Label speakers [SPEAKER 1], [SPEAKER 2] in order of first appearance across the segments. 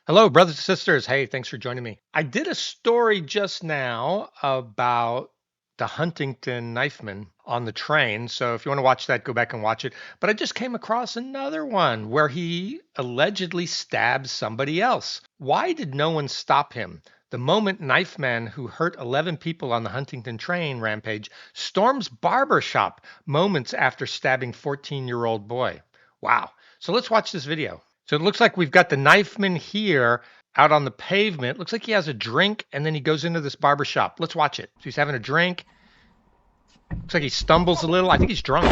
[SPEAKER 1] Hello, brothers and sisters. Hey, thanks for joining me. I did a story just now about the Huntington knifeman on the train. So if you want to watch that, go back and watch it. But I just came across another one where he allegedly stabbed somebody else. Why did no one stop him? The moment knifeman who hurt 11 people on the Huntington train rampage storms barber shop moments after stabbing 14-year-old boy. Wow. So let's watch this video. So it looks like we've got the knifeman here out on the pavement. Looks like he has a drink and then he goes into this barber shop. Let's watch it. So he's having a drink. Looks like he stumbles a little. I think he's drunk.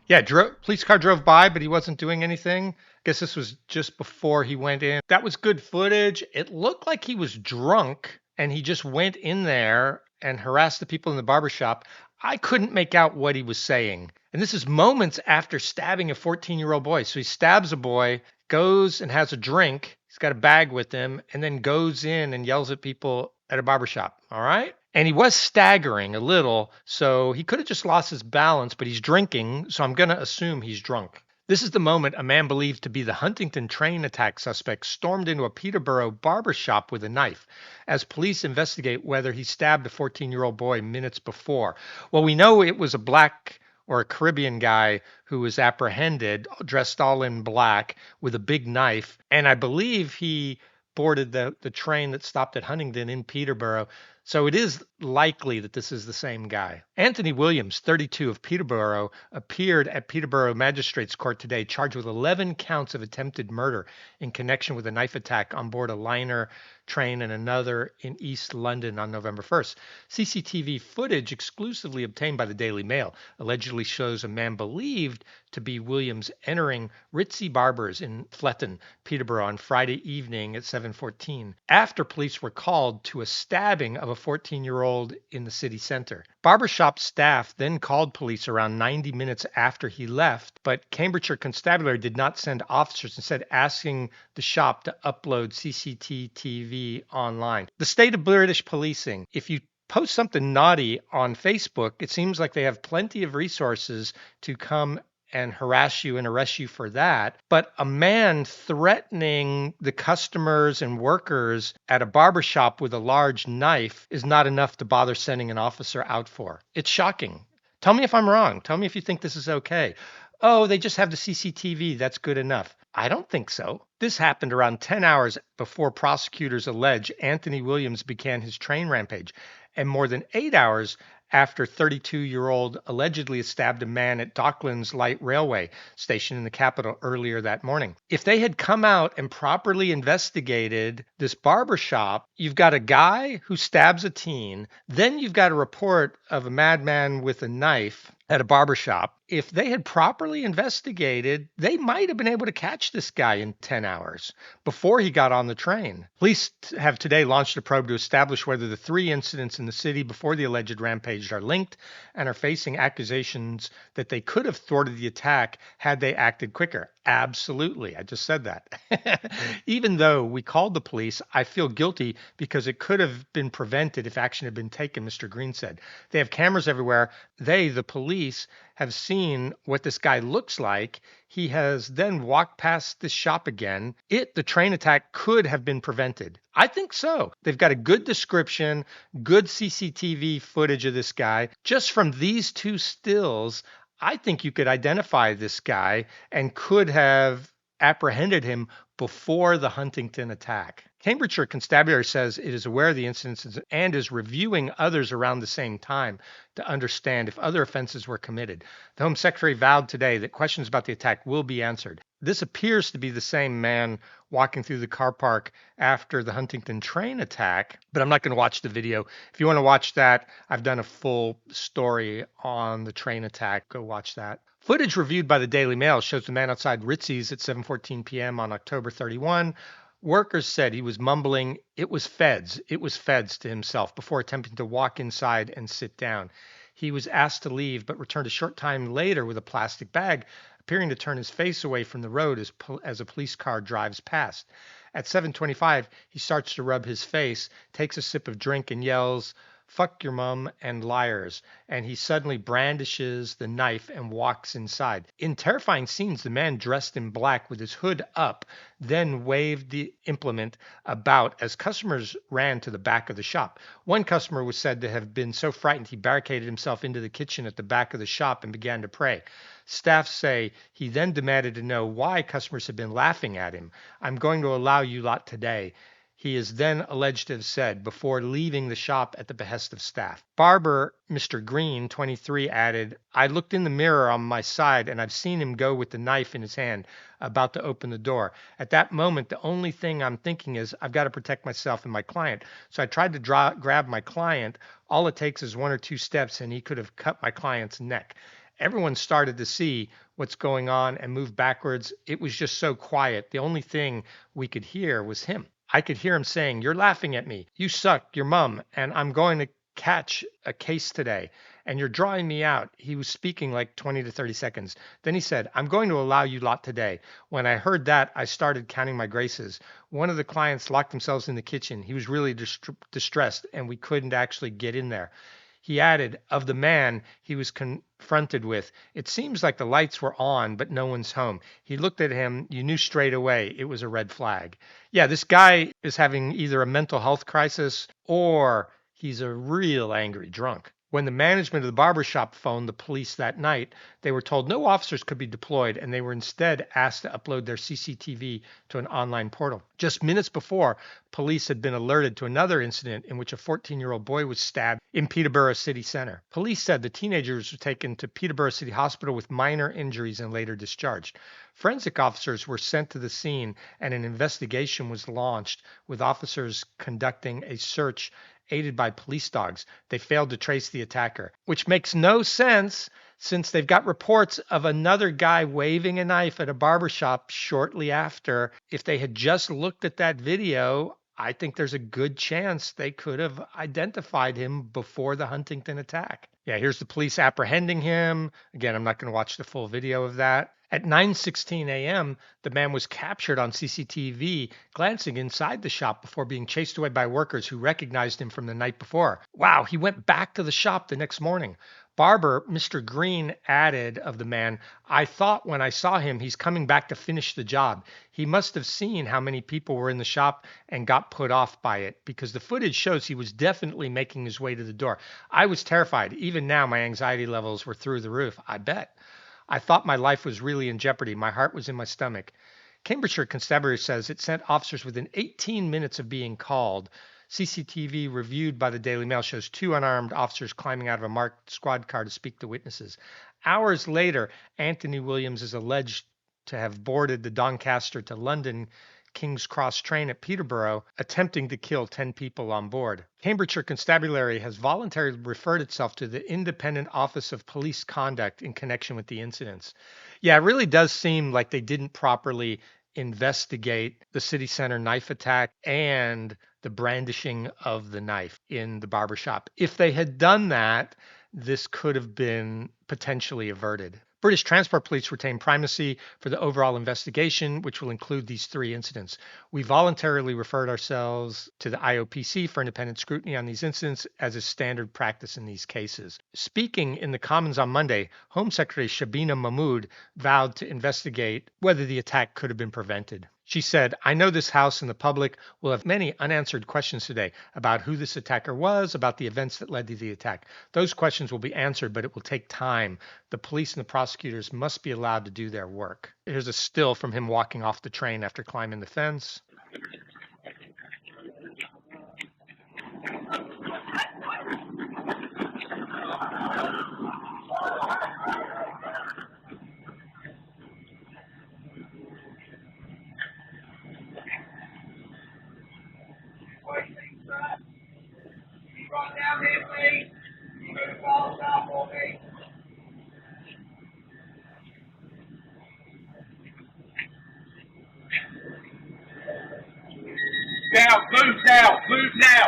[SPEAKER 1] Yeah, police car drove by, but he wasn't doing anything. Guess this was just before he went in. That was good footage. It looked like he was drunk and he just went in there and harassed the people in the barber shop. I couldn't make out what he was saying. And this is moments after stabbing a 14-year-old boy. So he stabs a boy, goes and has a drink. He's got a bag with him, and then goes in and yells at people at a barber shop. All right. And he was staggering a little, so he could have just lost his balance, but he's drinking, so I'm going to assume he's drunk. This is the moment a man believed to be the Huntington train attack suspect stormed into a Peterborough barber shop with a knife as police investigate whether he stabbed a 14-year-old boy minutes before. Well, we know it was a black or a Caribbean guy who was apprehended, dressed all in black with a big knife, and I believe he boarded the train that stopped at Huntington in Peterborough. So it is likely that this is the same guy. Anthony Williams, 32, of Peterborough, appeared at Peterborough Magistrates Court today, charged with 11 counts of attempted murder in connection with a knife attack on board a liner train and another in East London on November 1st. CCTV footage exclusively obtained by the Daily Mail allegedly shows a man believed to be Williams entering Ritzy Barbers in Fletton, Peterborough on Friday evening at 7:14 after police were called to a stabbing of a 14-year-old in the city center. Barbershop staff then called police around 90 minutes after he left, but Cambridgeshire Constabulary did not send officers, instead asking the shop to upload CCTV online. The state of British policing. If you post something naughty on Facebook, it seems like they have plenty of resources to come and harass you and arrest you for that. But a man threatening the customers and workers at a barbershop with a large knife is not enough to bother sending an officer out for. It's shocking. Tell me if I'm wrong. Tell me if you think this is okay. Oh, they just have the CCTV. That's good enough. I don't think so. This happened around 10 hours before prosecutors allege Anthony Williams began his train rampage, and more than 8 hours after 32-year-old allegedly stabbed a man at Docklands Light Railway station in the capital earlier that morning. If they had come out and properly investigated this barbershop, you've got a guy who stabs a teen, then you've got a report of a madman with a knife at a barbershop. If they had properly investigated, they might have been able to catch this guy in 10 hours before he got on the train. Police have today launched a probe to establish whether the 3 incidents in the city before the alleged rampage are linked and are facing accusations that they could have thwarted the attack had they acted quicker. Absolutely. I just said that. Even though we called the police, I feel guilty because it could have been prevented if action had been taken, Mr. Green said. They have cameras everywhere. They, the police, have seen what this guy looks like. He has then walked past this shop again. The train attack could have been prevented. I think so. They've got a good description, good CCTV footage of this guy. Just from these 2 stills, I think you could identify this guy and could have apprehended him before the Huntington attack. Cambridgeshire Constabulary says it is aware of the incidents and is reviewing others around the same time to understand if other offenses were committed. The Home Secretary vowed today that questions about the attack will be answered. This appears to be the same man walking through the car park after the Huntington train attack, but I'm not going to watch the video. If you want to watch that, I've done a full story on the train attack. Go watch that. Footage reviewed by the Daily Mail shows the man outside Ritzy's at 7:14 p.m. on October 31. Workers said he was mumbling, it was feds to himself before attempting to walk inside and sit down. He was asked to leave but returned a short time later with a plastic bag, appearing to turn his face away from the road as a police car drives past. At 7:25, he starts to rub his face, takes a sip of drink and yells, "Fuck your mum and liars," and he suddenly brandishes the knife and walks inside. In terrifying scenes, the man dressed in black with his hood up then waved the implement about as customers ran to the back of the shop. One customer was said to have been so frightened he barricaded himself into the kitchen at the back of the shop and began to pray. Staff say he then demanded to know why customers had been laughing at him. "I'm going to allow you lot today," he is then alleged to have said before leaving the shop at the behest of staff. Barber Mr. Green, 23, added, "I looked in the mirror on my side and I've seen him go with the knife in his hand, about to open the door. At that moment, the only thing I'm thinking is I've got to protect myself and my client. So I tried to grab my client. All it takes is one or two steps and he could have cut my client's neck." Everyone started to see what's going on and move backwards. It was just so quiet. The only thing we could hear was him. I could hear him saying, "You're laughing at me. You suck, your mum, and I'm going to catch a case today. And you're drawing me out." He was speaking like 20 to 30 seconds. Then he said, "I'm going to allow you lot today." When I heard that, I started counting my graces. One of the clients locked themselves in the kitchen. He was really distressed, and we couldn't actually get in there. He added, of the man he was confronted with, "It seems like the lights were on, but no one's home." He looked at him. You knew straight away it was a red flag. Yeah, this guy is having either a mental health crisis or he's a real angry drunk. When the management of the barber shop phoned the police that night, they were told no officers could be deployed and they were instead asked to upload their CCTV to an online portal. Just minutes before, police had been alerted to another incident in which a 14-year-old boy was stabbed in Peterborough City Center. Police said the teenagers were taken to Peterborough City Hospital with minor injuries and later discharged. Forensic officers were sent to the scene and an investigation was launched with officers conducting a search aided by police dogs. They failed to trace the attacker, which makes no sense since they've got reports of another guy waving a knife at a barbershop shortly after. If they had just looked at that video, I think there's a good chance they could have identified him before the Huntington attack. Yeah, here's the police apprehending him. Again, I'm not going to watch the full video of that. At 9:16 a.m., the man was captured on CCTV glancing inside the shop before being chased away by workers who recognized him from the night before. Wow, he went back to the shop the next morning. Barber Mr. Green added of the man, "I thought when I saw him, he's coming back to finish the job. He must have seen how many people were in the shop and got put off by it because the footage shows he was definitely making his way to the door. I was terrified. Even now, my anxiety levels were through the roof. I bet. I thought my life was really in jeopardy. My heart was in my stomach." Cambridgeshire Constabulary says it sent officers within 18 minutes of being called. CCTV reviewed by the Daily Mail shows two unarmed officers climbing out of a marked squad car to speak to witnesses. Hours later, Anthony Williams is alleged to have boarded the Doncaster to London King's Cross train at Peterborough, attempting to kill 10 people on board. Cambridgeshire Constabulary has voluntarily referred itself to the Independent Office of Police Conduct in connection with the incidents. Yeah, it really does seem like they didn't properly investigate the city center knife attack and the brandishing of the knife in the barbershop. If they had done that, this could have been potentially averted. British Transport Police retain primacy for the overall investigation, which will include these three incidents. We voluntarily referred ourselves to the IOPC for independent scrutiny on these incidents, as is standard practice in these cases. Speaking in the Commons on Monday, Home Secretary Shabina Mahmood vowed to investigate whether the attack could have been prevented. She said, "I know this House and the public will have many unanswered questions today about who this attacker was, about the events that led to the attack. Those questions will be answered, but it will take time. The police and the prosecutors must be allowed to do their work." Here's a still from him walking off the train after climbing the fence.
[SPEAKER 2] Run down here, please. You got a call stop for me. Down, move now, move now.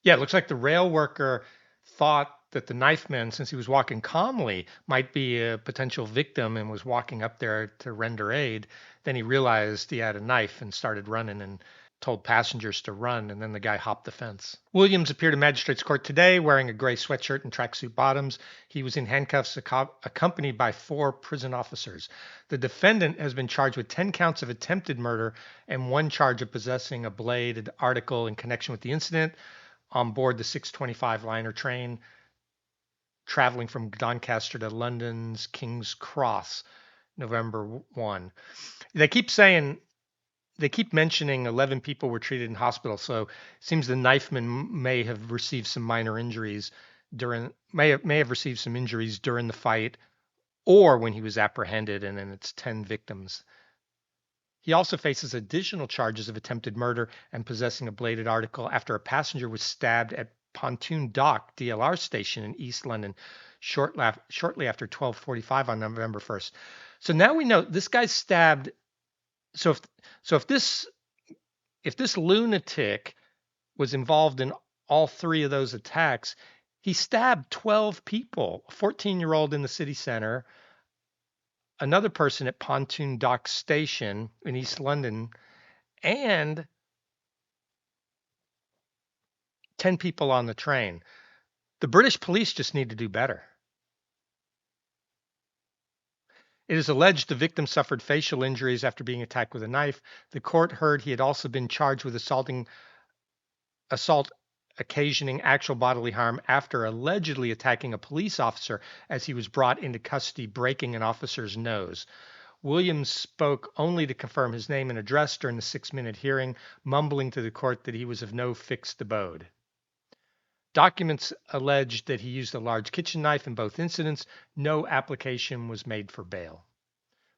[SPEAKER 1] Yeah, it looks like the rail worker thought that the knifeman, since he was walking calmly, might be a potential victim and was walking up there to render aid. Then he realized he had a knife and started running and told passengers to run, and then the guy hopped the fence. Williams appeared in magistrate's court today wearing a gray sweatshirt and tracksuit bottoms. He was in handcuffs accompanied by 4 prison officers. The defendant has been charged with 10 counts of attempted murder and 1 charge of possessing a bladed article in connection with the incident on board the 625 liner train traveling from Doncaster to London's King's Cross, November 1. They keep saying, they keep mentioning 11 people were treated in hospital, so it seems the knifeman may have received some minor injuries may have received some injuries during the fight or when he was apprehended, and then it's 10 victims. He also faces additional charges of attempted murder and possessing a bladed article after a passenger was stabbed at Pontoon Dock DLR station in East London shortly after 12:45 on November 1st. So now we know this guy's stabbed. So if this lunatic was involved in all 3 of those attacks, he stabbed 12 people, a 14-year-old in the city center, another person at Pontoon Dock Station in East London, and 10 people on the train. The British police just need to do better. It is alleged the victim suffered facial injuries after being attacked with a knife. The court heard he had also been charged with assault occasioning actual bodily harm after allegedly attacking a police officer as he was brought into custody, breaking an officer's nose. Williams spoke only to confirm his name and address during the 6-minute hearing, mumbling to the court that he was of no fixed abode. Documents alleged that he used a large kitchen knife in both incidents. No application was made for bail.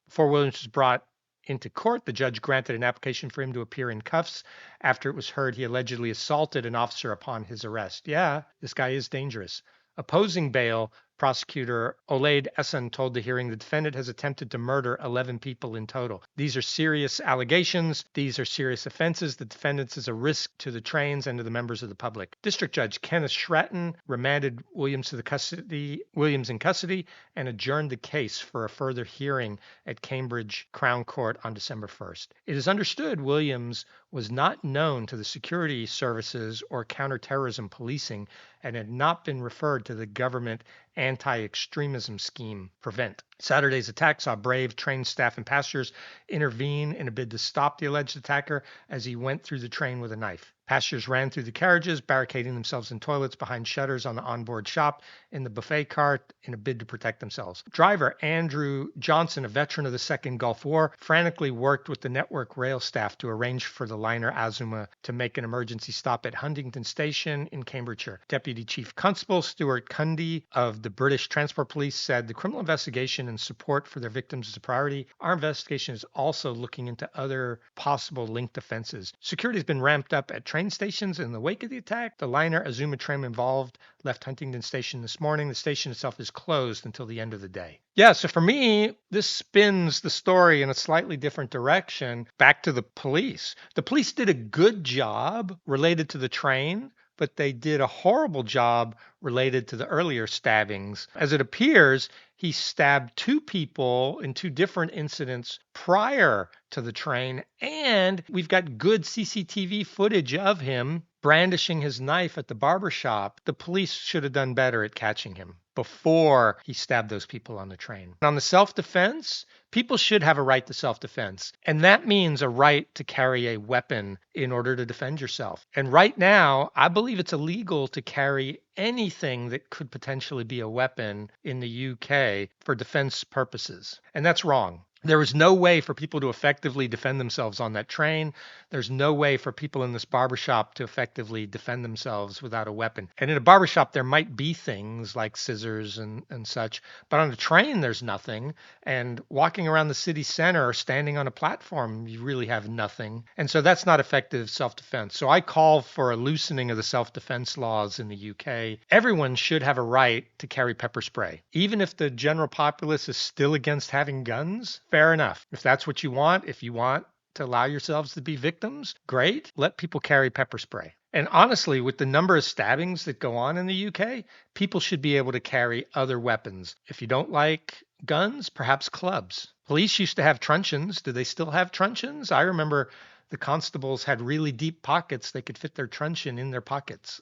[SPEAKER 1] Before Williams was brought into court, the judge granted an application for him to appear in cuffs after it was heard he allegedly assaulted an officer upon his arrest. Yeah, this guy is dangerous. Opposing bail, prosecutor Olaid Essan told the hearing the defendant has attempted to murder 11 people in total. These are serious allegations. These are serious offenses. The defendant is a risk to the trains and to the members of the public. District Judge Kenneth Stratton remanded Williams in custody and adjourned the case for a further hearing at Cambridge Crown Court on December 1st. It is understood Williams was not known to the security services or counterterrorism policing and had not been referred to the government anti-extremism scheme PREVENT. Saturday's attack saw brave train staff and passengers intervene in a bid to stop the alleged attacker as he went through the train with a knife. Passengers ran through the carriages, barricading themselves in toilets behind shutters on the onboard shop in the buffet cart in a bid to protect themselves. Driver Andrew Johnson, a veteran of the Second Gulf War, frantically worked with the network rail staff to arrange for the liner Azuma to make an emergency stop at Huntington Station in Cambridgeshire. Deputy Chief Constable Stuart Cundy of the British Transport Police said the criminal investigation and support for their victims is a priority. Our investigation is also looking into other possible linked offenses. Security has been ramped up at train stations in the wake of the attack. The liner Azuma tram involved left Huntington Station this morning. The station itself is closed until the end of the day. Yeah, so for me, this spins the story in a slightly different direction back to the police. The police did a good job related to the train, but they did a horrible job related to the earlier stabbings. As it appears, he stabbed 2 people in 2 different incidents prior to the train, and we've got good CCTV footage of him brandishing his knife at the barber shop. The police should have done better at catching him before he stabbed those people on the train. On the self-defense, people should have a right to self-defense, and that means a right to carry a weapon in order to defend yourself. And right now, I believe it's illegal to carry anything that could potentially be a weapon in the UK for defense purposes. And that's wrong. There was no way for people to effectively defend themselves on that train. There's no way for people in this barbershop to effectively defend themselves without a weapon. And in a barbershop, there might be things like scissors and such, but on a train, there's nothing. And walking around the city center or standing on a platform, you really have nothing. And so that's not effective self defense. So I call for a loosening of the self defense laws in the UK. Everyone should have a right to carry pepper spray, even if the general populace is still against having guns. Fair enough. If that's what you want, if you want to allow yourselves to be victims, great. Let people carry pepper spray. And honestly, with the number of stabbings that go on in the UK, people should be able to carry other weapons. If you don't like guns, perhaps clubs. Police used to have truncheons. Do they still have truncheons? I remember the constables had really deep pockets. They could fit their truncheon in their pockets.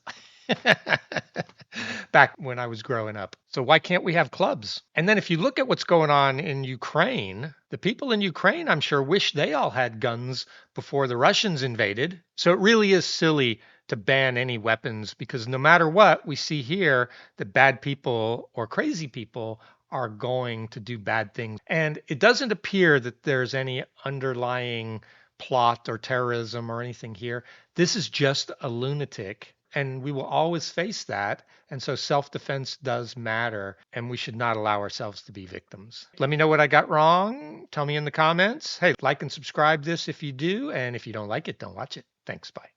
[SPEAKER 1] Back when I was growing up. So why can't we have clubs? And then if you look at what's going on in Ukraine, the people in Ukraine, I'm sure, wish they all had guns before the Russians invaded. So it really is silly to ban any weapons because no matter what, we see here that bad people or crazy people are going to do bad things. And it doesn't appear that there's any underlying plot or terrorism or anything here. This is just a lunatic, and we will always face that. And so self defense does matter, and we should not allow ourselves to be victims. Let me know what I got wrong. Tell me in the comments. Hey, like and subscribe this if you do. And if you don't like it, don't watch it. Thanks. Bye.